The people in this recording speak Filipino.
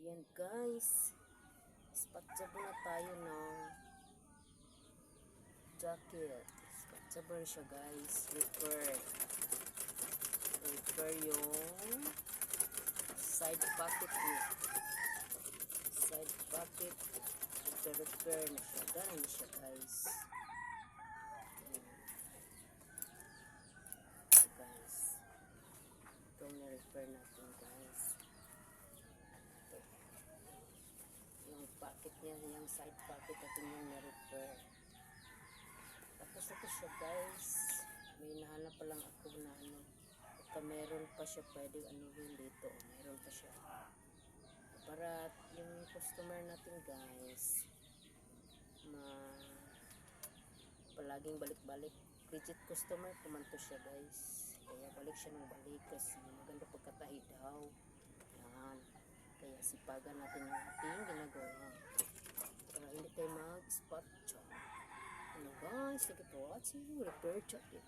Ayan guys, spot job na tayo ng jacket. Spot job na siya guys. Repair yung side pocket niya. Side pocket. Repair na siya. Ganun na siya guys. Ito guys. Itong na-repair natin guys. Yung pocket niya, yung side pocket natin yung na-repair. Tapos ito siya guys. May nahanap pa lang ako na meron pa siya pwedeng anuhin dito. Meron pa siya. Para yung customer natin guys, palaging balik-balik. Legit customer, kumanto siya guys. Kaya balik siya ng balik kasi maganda pagkatahi daw. Yan. Kaya sipagan natin yung ating ginagawa. Para hindi tayo mag-spot job. Ano guys, thank you for watching. Repair jacket.